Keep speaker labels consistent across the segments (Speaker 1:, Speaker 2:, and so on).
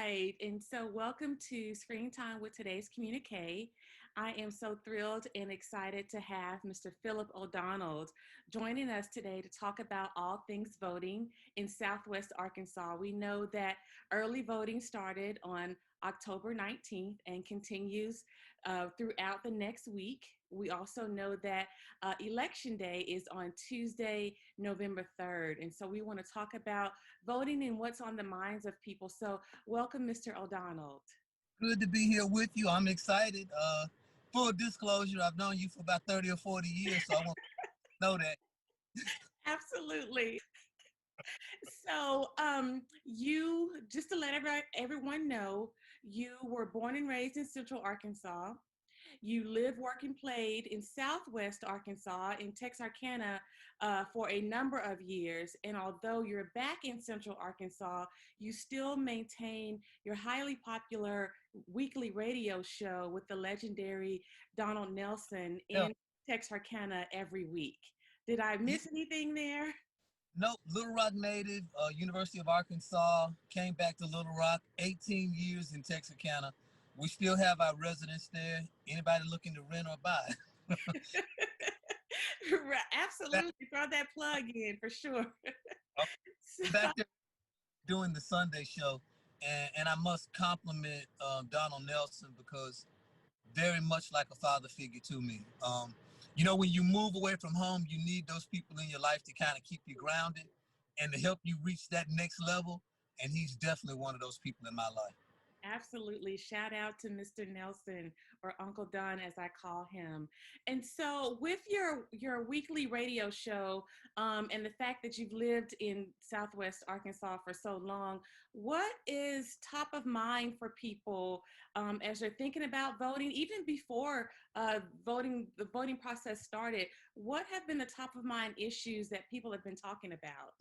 Speaker 1: right. And so, welcome to Screen Time with today's Communiqué. I am so thrilled and excited to have Mr. Phillip O'Donald joining us today to talk about all things voting in Southwest Arkansas. We know that early voting started on October 19th and continues throughout the next week. We also know that Election Day is on Tuesday, November 3rd. And so we want to talk about voting and what's on the minds of people. So welcome, Mr. O'Donald.
Speaker 2: Good to be here with you. I'm excited. Full disclosure, I've known you for about 30 or 40 years, so I want to know that.
Speaker 1: Absolutely. So, you, just to let everyone know, you were born and raised in Central Arkansas. You lived, worked, and played in Southwest Arkansas in Texarkana for a number of years. And although you're back in Central Arkansas, you still maintain your highly popular weekly radio show with the legendary Donald Nelson
Speaker 2: Yeah.
Speaker 1: in Texarkana every week. Did I
Speaker 2: Yeah.
Speaker 1: miss anything there?
Speaker 2: Nope, Little Rock native, University of Arkansas, came back to Little Rock, 18 years in Texarkana. We still have our residence there. Anybody looking to rent or buy?
Speaker 1: Right,
Speaker 2: Back,
Speaker 1: absolutely. Throw that plug in for sure.
Speaker 2: I'm
Speaker 1: So,
Speaker 2: back there doing the Sunday show, and I must compliment Donald Nelson because very much like a father figure to me. When you move away from home, you need those people in your life to kind of keep you grounded and to help you reach that next level. And he's definitely one of those people in my life.
Speaker 1: absolutely. Shout out to Mr. Nelson, or Uncle Don as I call him. And so with your weekly radio show, and the fact that you've lived in Southwest Arkansas for so long, what is top of mind for people as they're thinking about voting, even before the voting process started? What have been the top of mind issues that people have been talking about?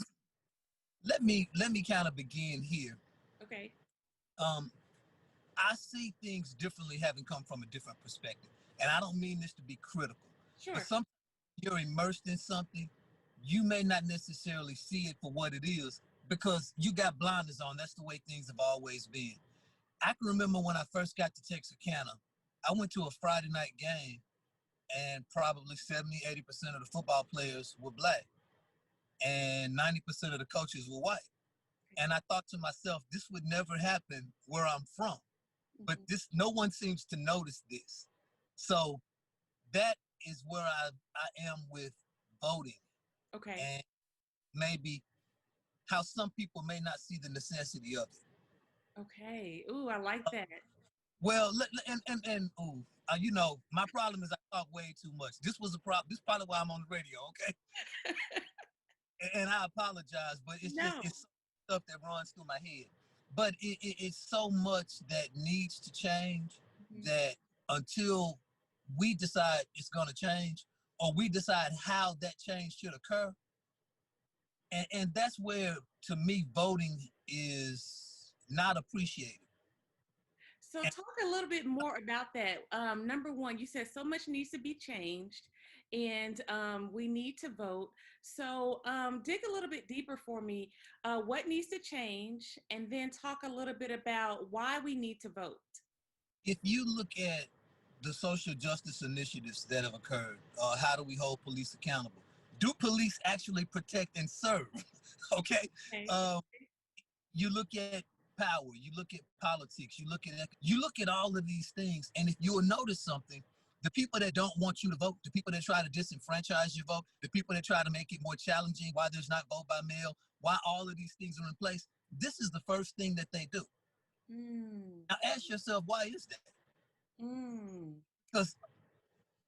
Speaker 2: Let me kind of begin here.
Speaker 1: Okay.
Speaker 2: Um, I see things differently having come from a different perspective. And I don't mean this to be critical, but
Speaker 1: Sure.
Speaker 2: sometimes you're immersed in something, you may not necessarily see it for what it is because you got blinders on. That's the way things have always been. I can remember when I first got to Texarkana, I went to a Friday night game and probably 70, 80% of the football players were black and 90% of the coaches were white. And I thought to myself, this would never happen where I'm from. But
Speaker 1: Mhm.
Speaker 2: no one seems to notice this. So that is where I am with voting
Speaker 1: Okay.
Speaker 2: and maybe how some people may not see the necessity of it.
Speaker 1: Okay. Ooh, I like that.
Speaker 2: Well, my problem is I talk way too much. This was a problem. This is probably why I'm on the radio, okay? And I apologize, but
Speaker 1: No.
Speaker 2: it's stuff that runs through my head. But it's so much that needs to change
Speaker 1: Mhm.
Speaker 2: that until we decide it's going to change or we decide how that change should occur. And that's where, to me, voting is not appreciated.
Speaker 1: So
Speaker 2: And
Speaker 1: talk a little bit more about that. Number one, you said so much needs to be changed, and we need to vote. So dig a little bit deeper for me. What needs to change, and then talk a little bit about why we need to vote.
Speaker 2: if you look at the social justice initiatives that have occurred, how do we hold police accountable? Do police actually protect and serve? Okay.
Speaker 1: Okay.
Speaker 2: Um, you look at power, you look at politics, you look at all of these things, and if you will notice something, the people that don't want you to vote, the people that try to disenfranchise your vote, the people that try to make it more challenging, why there's not vote by mail, why all of these things are in place, this is the first thing that they do.
Speaker 1: Mm,
Speaker 2: Now ask yourself, why is that?
Speaker 1: mm.
Speaker 2: Because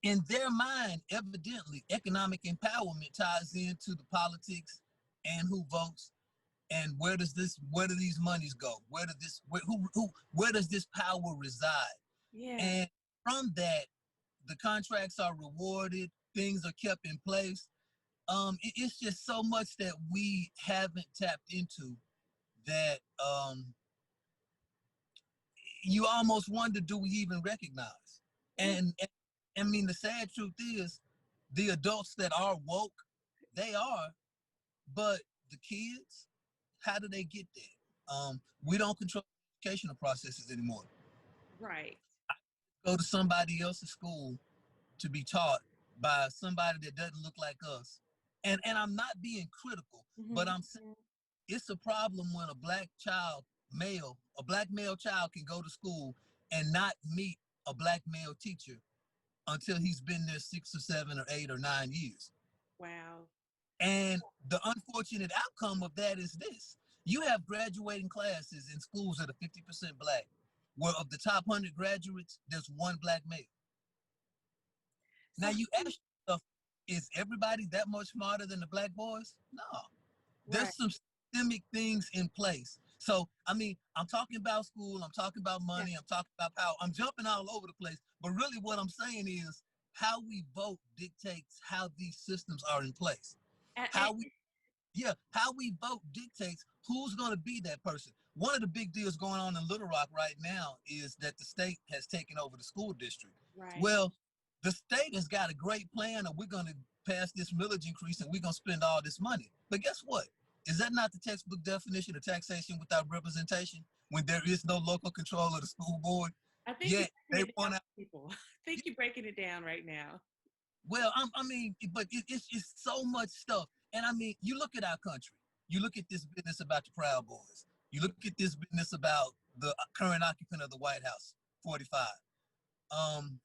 Speaker 2: in their mind, evidently, economic empowerment ties into the politics and who votes and where do these monies go? Where does this power reside?
Speaker 1: Yeah.
Speaker 2: And from that, the contracts are rewarded, things are kept in place. It's just so much that we haven't tapped into that you almost wonder, do we even recognize?
Speaker 1: Ooh,
Speaker 2: And I mean, the sad truth is, the adults that are woke, they are, but the kids, how do they get there? We don't control educational processes anymore.
Speaker 1: Right.
Speaker 2: Go to somebody else's school to be taught by somebody that doesn't look like us. And I'm not being critical, but
Speaker 1: Mm-hmm.
Speaker 2: I'm saying it's a problem when a black male child can go to school and not meet a black male teacher until he's been there 6 or 7 or 8 or 9 years.
Speaker 1: Wow.
Speaker 2: And the unfortunate outcome of that is this. You have graduating classes in schools that are 50% black, where of the top 100 graduates, there's one black male.
Speaker 1: So,
Speaker 2: Now you ask yourself, is everybody that much smarter than the black boys? No.
Speaker 1: right.
Speaker 2: There's some systemic things in place. So, I mean, I'm talking about school, I'm talking about
Speaker 1: Yeah.
Speaker 2: money, I'm talking about power. I'm jumping all over the place. But really what I'm saying is how we vote dictates how these systems are in place.
Speaker 1: And,
Speaker 2: How we how we vote dictates who's going to be that person. One of the big deals going on in Little Rock right now is that the state has taken over the school district.
Speaker 1: right.
Speaker 2: Well, the state has got a great plan of we're going to pass this millage increase and we're going to spend all this money. But guess what? Is that not the textbook definition of taxation without representation when there is no local control of the school board?
Speaker 1: I think you're
Speaker 2: Yet they
Speaker 1: breaking it down
Speaker 2: want to.
Speaker 1: for people. I think you're breaking it down right now.
Speaker 2: Well, I mean, but it's so much stuff. And I mean, you look at our country. You look at this business about the Proud Boys. You look at this business about the current occupant of the White House, 45. Um,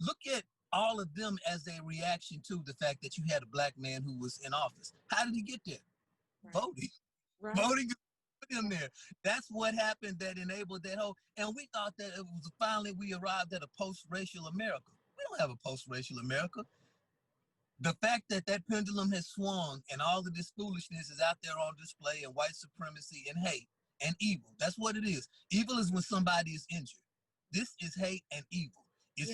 Speaker 2: Look at all of them as a reaction to the fact that you had a black man who was in office. How did he get there?
Speaker 1: Right.
Speaker 2: Voting.
Speaker 1: Right.
Speaker 2: Voting put him there. That's what happened that enabled that whole. And we thought that it was finally we arrived at a post-racial America. We don't have a post-racial America. The fact that that pendulum has swung and all of this foolishness is out there on display and white supremacy and hate and evil. That's what it is. Evil is when somebody is injured. This is hate and evil.
Speaker 1: Yeah.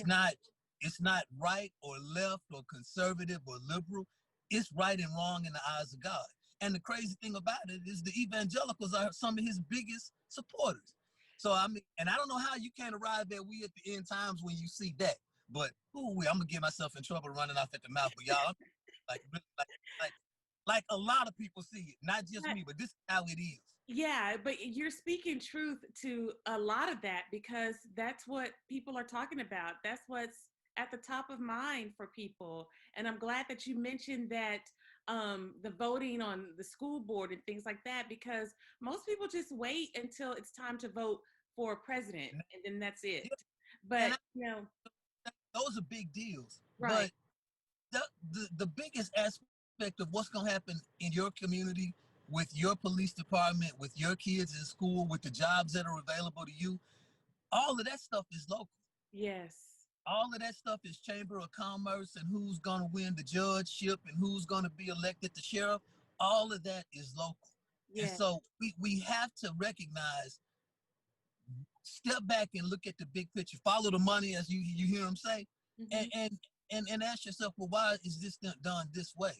Speaker 2: It's not right or left or conservative or liberal. It's right and wrong in the eyes of God. And the crazy thing about it is the evangelicals are some of his biggest supporters. So I mean, and I don't know how you can't arrive at we at the end times when you see that. But I'm gonna get myself in trouble running off at the mouth. But y'all, like, like, like a lot of people see it, not just me, but this is how it is.
Speaker 1: Yeah, but you're speaking truth to a lot of that because that's what people are talking about. That's what's at the top of mind for people. And I'm glad that you mentioned that the voting on the school board and things like that, because most people just wait until it's time to vote for a president and then that's it.
Speaker 2: And
Speaker 1: But, you know,
Speaker 2: those are big deals.
Speaker 1: right.
Speaker 2: But the biggest aspect of what's going to happen in your community with your police department, with your kids in school, with the jobs that are available to you, all of that stuff is local.
Speaker 1: Yes.
Speaker 2: All of that stuff is Chamber of Commerce and who's going to win the judgeship and who's going to be elected the sheriff. All of that is local.
Speaker 1: Yeah.
Speaker 2: And so we have to recognize, step back and look at the big picture, follow the money as you hear them say,
Speaker 1: Mm-hmm.
Speaker 2: and ask yourself, well, why is this done this way?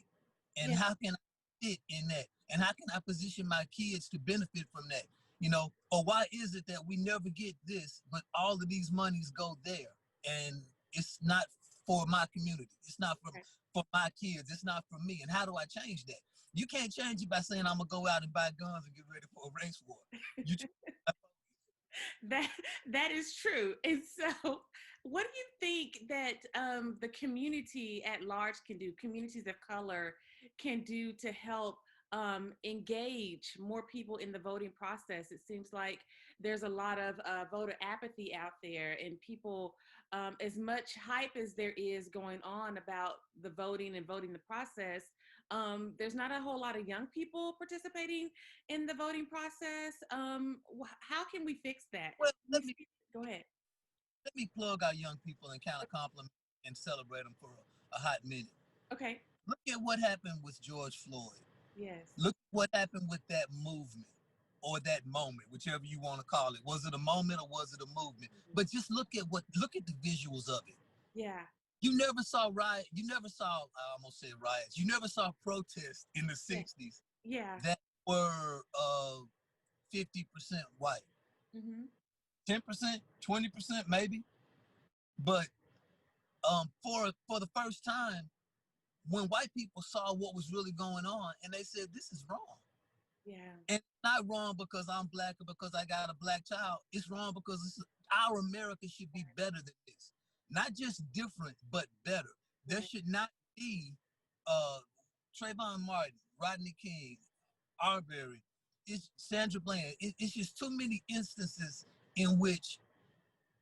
Speaker 2: And
Speaker 1: Yeah.
Speaker 2: how can I fit in that? And how can I position my kids to benefit from that? You know, or why is it that we never get this, but all of these monies go there? And it's not for my community. It's not for my kids. It's not for me. And how do I change that? You can't change it by saying I'm gonna go out and buy guns and get ready for a race war. You
Speaker 1: that is true. And so, what do you think that the community at large can do? Communities of color can do to help engage more people in the voting process? It seems like there's a lot of voter apathy out there, and people, as much hype as there is going on about the voting and voting the process, there's not a whole lot of young people participating in the voting process. How can we fix that?
Speaker 2: well,
Speaker 1: Go ahead.
Speaker 2: let me plug our young people and kind of compliment and celebrate them for a hot minute.
Speaker 1: Okay.
Speaker 2: Look at what happened with George Floyd.
Speaker 1: Yes.
Speaker 2: Look what happened with that movement or that moment, whichever you want to call it. Was it a moment or was it a movement?
Speaker 1: Mm-hmm.
Speaker 2: But just look at the visuals of it.
Speaker 1: Yeah.
Speaker 2: You never saw I almost said riots. You never saw protests in the 60s
Speaker 1: Yeah.
Speaker 2: that were 50% white.
Speaker 1: Mm-hmm.
Speaker 2: 10%, 20% maybe. But for the first time, when white people saw what was really going on and they said, this is wrong.
Speaker 1: Yeah.
Speaker 2: And it's not wrong because I'm black or because I got a black child. It's wrong because our America should be better than this. Not just different, but better. There
Speaker 1: Right.
Speaker 2: should not be uh, Trayvon Martin, Rodney King, Arbery, it's Sandra Bland. It's just too many instances in which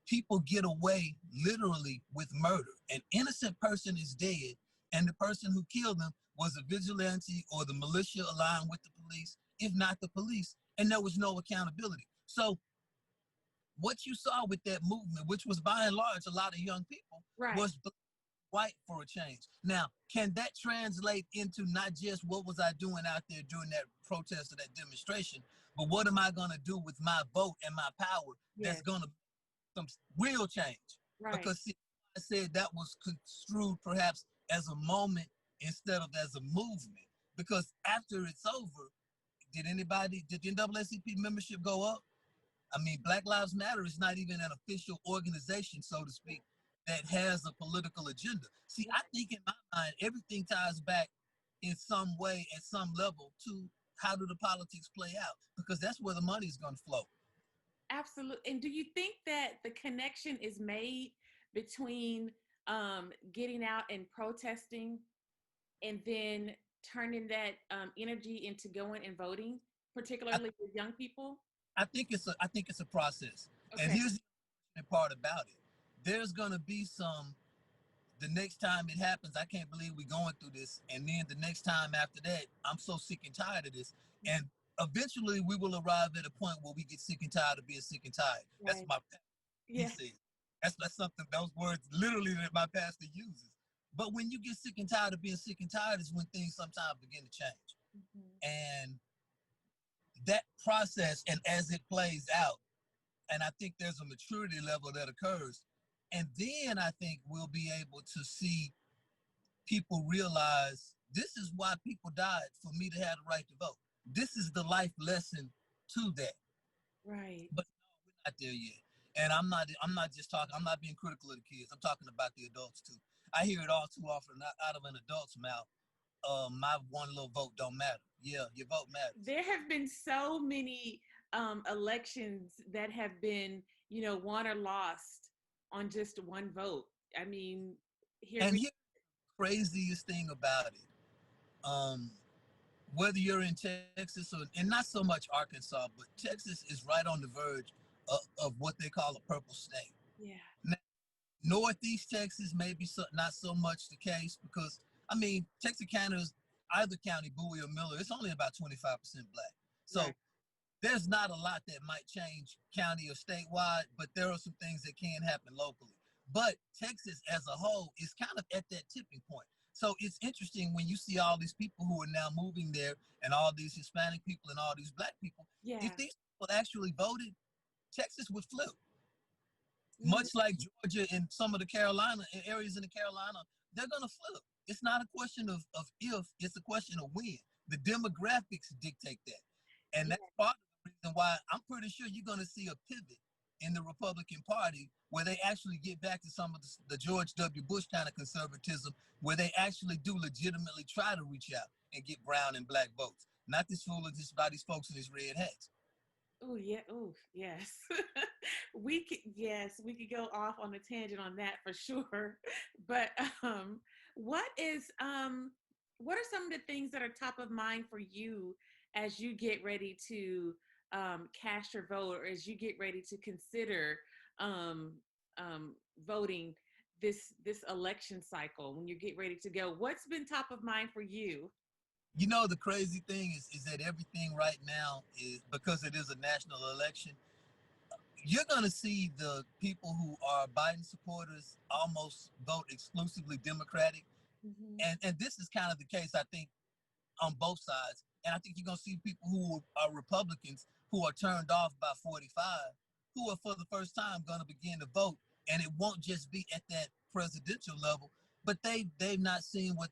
Speaker 2: people get away literally with murder. An innocent person is dead, and the person who killed them was a vigilante or the militia aligned with the police, if not the police, and there was no accountability. So what you saw with that movement, which was by and large a lot of young people,
Speaker 1: Right.
Speaker 2: was white for a change. Now, can that translate into not just what was I doing out there during that protest or that demonstration, but what am I going to do with my vote and my power that's
Speaker 1: Yes.
Speaker 2: going to some real change?
Speaker 1: Right.
Speaker 2: Because see, I said that was construed perhaps as a moment instead of as a movement. Because after it's over, did the NAACP membership go up? I mean, Black Lives Matter is not even an official organization, so to speak, that has a political agenda. See, I think in my mind, everything ties back in some way, at some level, to how do the politics play out? Because that's where the money is going to flow.
Speaker 1: Absolutely. And do you think that the connection is made between getting out and protesting and then turning that energy into going and voting,
Speaker 2: I,
Speaker 1: particularly with young people?
Speaker 2: I think it's a process. And
Speaker 1: Okay.
Speaker 2: here's the part about it. There's going to be some the next time it happens, I can't believe we're going through this. And then the next time after that, I'm so sick and tired of this. And eventually we will arrive at a point where we get sick and tired of being sick and tired. That's
Speaker 1: Right.
Speaker 2: my he
Speaker 1: Yeah.
Speaker 2: said. That's something, those words literally that my pastor uses. But when you get sick and tired of being sick and tired is when things sometimes begin to change.
Speaker 1: Mhm.
Speaker 2: And that process and as it plays out, and I think there's a maturity level that occurs. And then I think we'll be able to see people realize this is why people died for me to have the right to vote. This is the life lesson to that.
Speaker 1: Right.
Speaker 2: But no, we're not there yet. And I'm not just talking, I'm not being critical of the kids. I'm talking about the adults too. I hear it all too often out of an adult's mouth. My one little vote don't matter. Yeah, your vote matters.
Speaker 1: There have been so many elections that have been, won or lost on just one vote. I mean, here
Speaker 2: And
Speaker 1: we.
Speaker 2: here's the craziest thing about it. Um, whether you're in Texas or and not so much Arkansas, but Texas is right on the verge of what they call a purple state.
Speaker 1: Yeah.
Speaker 2: Now, Northeast Texas maybe not so much the case because I mean Texarkana is either county, Bowie or Miller. It's only about 25% black.
Speaker 1: Right.
Speaker 2: So there's not a lot that might change county or statewide, but there are some things that can happen locally. But Texas as a whole is kind of at that tipping point. So it's interesting when you see all these people who are now moving there and all these Hispanic people and all these black people. If
Speaker 1: Yeah.
Speaker 2: these people actually voted, Texas would flip.
Speaker 1: Mhm.
Speaker 2: Much like Georgia and some of the Carolina areas in the Carolina, they're going to flip. It's not a question of if, it's a question of when. The demographics dictate that. And
Speaker 1: Yeah.
Speaker 2: that's part of the reason why I'm pretty sure you're going to see a pivot in the Republican Party where they actually get back to some of the George W. Bush kind of conservatism, where they actually do legitimately try to reach out and get brown and black votes. Not this foolishness about these folks in these red hats.
Speaker 1: Oh yeah. Oh yes. Yes, we could go off on a tangent on that for sure. But what is what are some of the things that are top of mind for you as you get ready to cast your vote, or as you get ready to consider um, voting this election cycle, when you get ready to go? What's been top of mind for you?
Speaker 2: You know, the crazy thing is that everything right now is because it is a national election. You're going to see the people who are Biden supporters almost vote exclusively Democratic,
Speaker 1: Hmm.
Speaker 2: and this is kind of the case I think on both sides. And I think you're going to see people who are Republicans who are turned off by 45, who are for the first time going to begin to vote, and it won't just be at that presidential level, but they've not seen what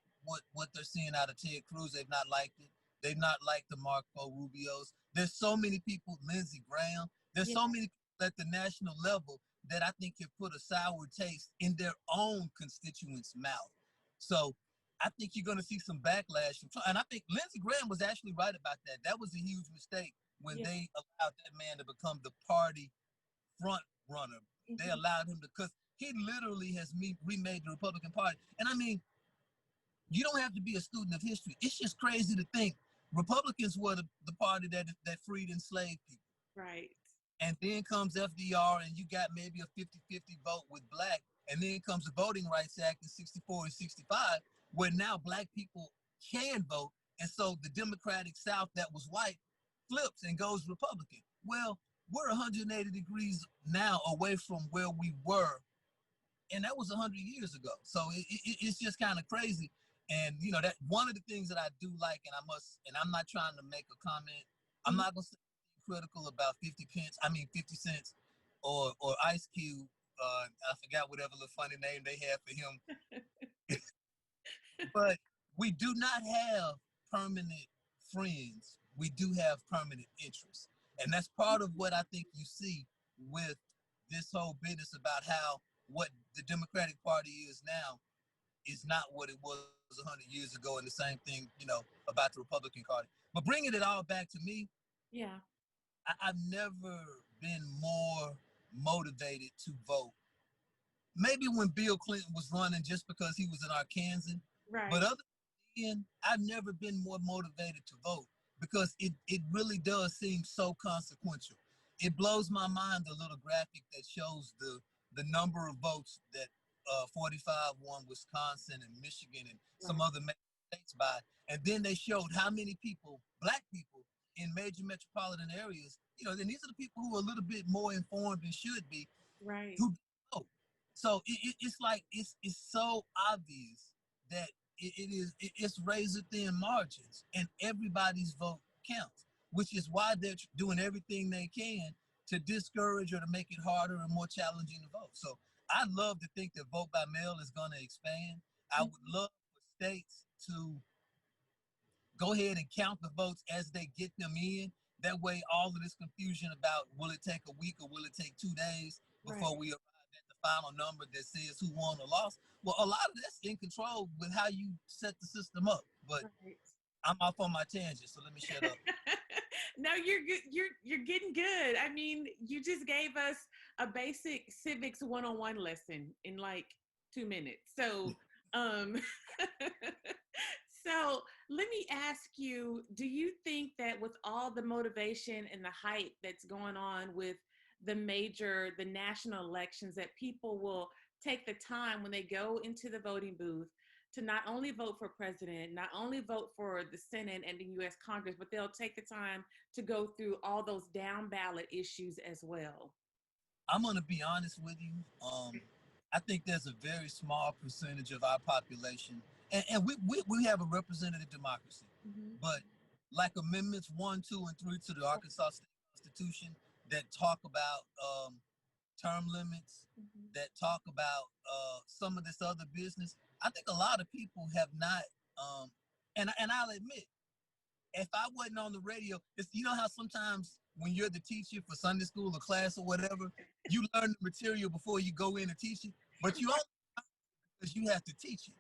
Speaker 2: they're seeing out of Ted Cruz. They've not liked it. They've not liked the Marco Rubios. There's so many people, Lindsey Graham. There's
Speaker 1: Yeah.
Speaker 2: so many people at the national level that I think have put a sour taste in their own constituents' mouth. So I think you're going to see some backlash from Trump. And I think Lindsey Graham was actually right about that. That was a huge mistake when
Speaker 1: Yeah.
Speaker 2: they allowed that man to become the party front runner. They
Speaker 1: Mm-hmm.
Speaker 2: allowed him to, because he literally has remade the Republican Party. And I mean, you don't have to be a student of history. It's just crazy to think Republicans were the party that freed enslaved people.
Speaker 1: Right.
Speaker 2: And then comes FDR, and you got maybe a 50-50 vote with black. And then comes the Voting Rights Act in 64 and 65, where now black people can vote. And so the Democratic South that was white flips and goes Republican. Well, we're 180 degrees now away from where we were, and that was 100 years ago. So it's just kind of crazy. And you know, that one of the things that I do like, and I'm not trying to make a comment. I'm
Speaker 1: Mm-hmm.
Speaker 2: not gonna say critical about 50 cents or Ice Cube. I forgot whatever the funny name they had for him. But we do not have permanent friends. We do have permanent interests. And that's part of what I think you see with this whole business about how what the Democratic Party is now is not what it was 100 years ago, and the same thing, you know, about the Republican Party. But bringing it all back to me,
Speaker 1: Yeah.
Speaker 2: I've never been more motivated to vote. Maybe when Bill Clinton was running, just because he was an Arkansan, but
Speaker 1: Right.
Speaker 2: other than I've never been more motivated to vote, because it really does seem so consequential. It blows my mind, the little graphic that shows the number of votes that 45 won Wisconsin and Michigan and some
Speaker 1: Right.
Speaker 2: other states by, and then they showed how many people, black people, in major metropolitan areas, you know, and these are the people who are a little bit more informed and should be,
Speaker 1: Right.
Speaker 2: who vote. So it's like it's so obvious that it's razor thin margins, and everybody's vote counts, which is why they're doing everything they can to discourage or to make it harder and more challenging to vote. So I love to think that vote by mail is going to expand. I would
Speaker 1: Mm-hmm.
Speaker 2: love for states to go ahead and count the votes as they get them in. That way, all of this confusion about will it take a week or will it take 2 days before
Speaker 1: Right.
Speaker 2: we arrive at the final number that says who won or lost. Well, a lot of that's in control with how you set the system up. But
Speaker 1: Right.
Speaker 2: I'm off on my tangent, so let me shut up.
Speaker 1: No, you're good. You're getting good. I mean, you just gave us a basic civics 101 lesson in like 2 minutes. So, um, so let me ask you: do you think that with all the motivation and the hype that's going on with the national elections, that people will take the time when they go into the voting booth to not only vote for president, not only vote for the Senate and the US Congress, but they'll take the time to go through all those down ballot issues as well?
Speaker 2: I'm going to be honest with you. I think there's a very small percentage of our population, and we have a representative democracy,
Speaker 1: Mm-hmm.
Speaker 2: but like Amendments 1, 2, and 3 to the Arkansas State Constitution that talk about term limits,
Speaker 1: Mm-hmm.
Speaker 2: that talk about some of this other business. I think a lot of people have not, um, and I'll admit, if I wasn't on the radio, it's, you know how sometimes when you're the teacher for Sunday school or class or whatever, you learn the material before you go in and teach it, but you only because you have to teach it.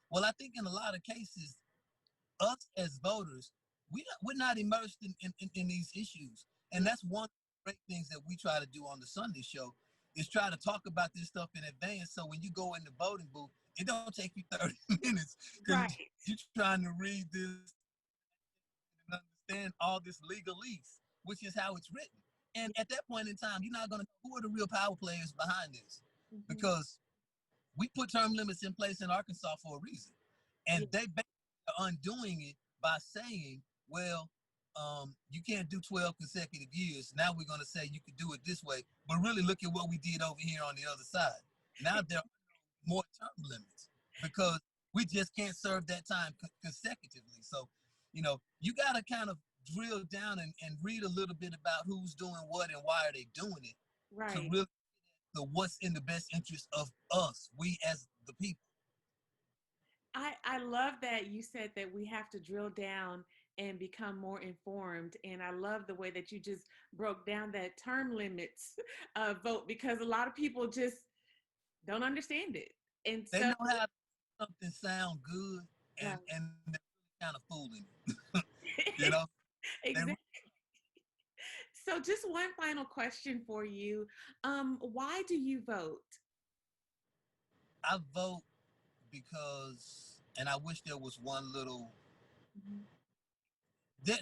Speaker 2: Well, I think in a lot of cases, us as voters, we're not immersed in these issues. And
Speaker 1: Yeah.
Speaker 2: that's one of the great things that we try to do on the Sunday show, is try to talk about this stuff in advance. So when you go in the voting booth, it don't take you 30 minutes, because
Speaker 1: Right.
Speaker 2: you're trying to read this and understand all this legalese, which is how it's written. And at that point in time, you're not going to know who are the real power players behind this,
Speaker 1: Mm-hmm.
Speaker 2: because we put term limits in place in Arkansas for a reason. And
Speaker 1: Yeah.
Speaker 2: they basically are undoing it by saying, well, you can't do 12 consecutive years. Now we're going to say you could do it this way. But really look at what we did over here on the other side. Now there are more term limits because we just can't serve that time consecutively. So, you know, you got to kind of drill down and read a little bit about who's doing what and why are they doing it, to
Speaker 1: Right.
Speaker 2: really the what's in the best interest of us, we as the people.
Speaker 1: I love that you said that we have to drill down and become more informed. And I love the way that you just broke down that term limits vote, because a lot of people just don't understand it. And
Speaker 2: They
Speaker 1: so,
Speaker 2: know how something sound good
Speaker 1: Right.
Speaker 2: and they're kind of fooling you. You know, they
Speaker 1: Exactly. So, just one final question for you. Why do you vote?
Speaker 2: I vote because, and I wish there was one little.
Speaker 1: Mhm.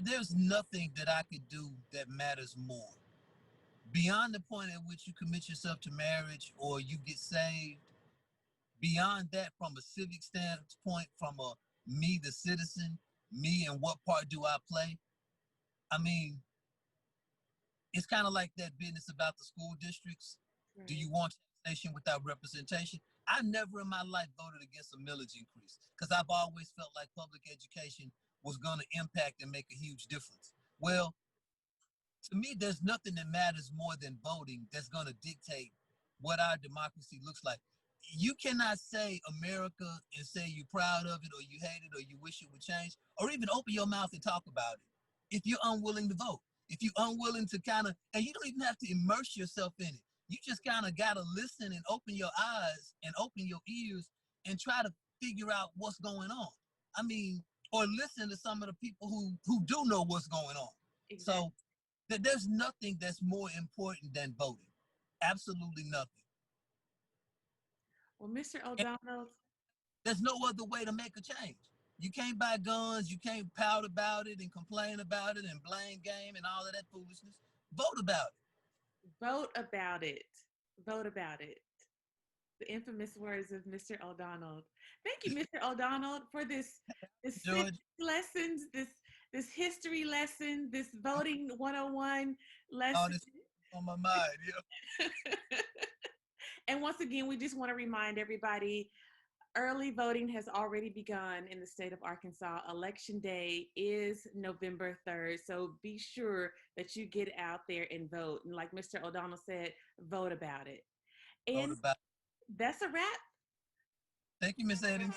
Speaker 2: There's nothing that I could do that matters more beyond the point at which you commit yourself to marriage or you get saved. Beyond that, from a civic standpoint, from a me, the citizen, me, and what part do I play? I mean, it's kind of like that business about the school districts. Do
Speaker 1: Right.
Speaker 2: you want taxation without representation? I never in my life voted against a millage increase because I've always felt like public education was going to impact and make a huge difference. Well, to me, there's nothing that matters more than voting that's going to dictate what our democracy looks like. You cannot say America and say you're proud of it or you hate it or you wish it would change or even open your mouth and talk about it if you're unwilling to vote. If you're unwilling to kind of, and you don't even have to immerse yourself in it. You just kind of got to listen and open your eyes and open your ears and try to figure out what's going on. I mean, or listen to some of the people who do know what's going on.
Speaker 1: Exactly.
Speaker 2: So there's nothing that's more important than voting. Absolutely nothing.
Speaker 1: Well, Mr.
Speaker 2: And
Speaker 1: O'Donnell,
Speaker 2: there's no other way to make a change. You can't buy guns. You can't pout about it and complain about it and blame game and all of that foolishness. Vote about it.
Speaker 1: vote about it. Vote about it. The infamous words of Mr. O'Donnell. Thank you, Mr. O'Donnell, for this civics
Speaker 2: George,
Speaker 1: lessons, this history lesson, this voting 101
Speaker 2: all
Speaker 1: lesson.
Speaker 2: this on my mind. Yeah.
Speaker 1: And once again, we just want to remind everybody early voting has already begun in the state of Arkansas. Election day is November 3rd. So be sure that you get out there and vote. And like Mr. O'Donnell said, vote about it.
Speaker 2: Vote
Speaker 1: And
Speaker 2: about it.
Speaker 1: that's a wrap.
Speaker 2: Thank you, Miss Edens.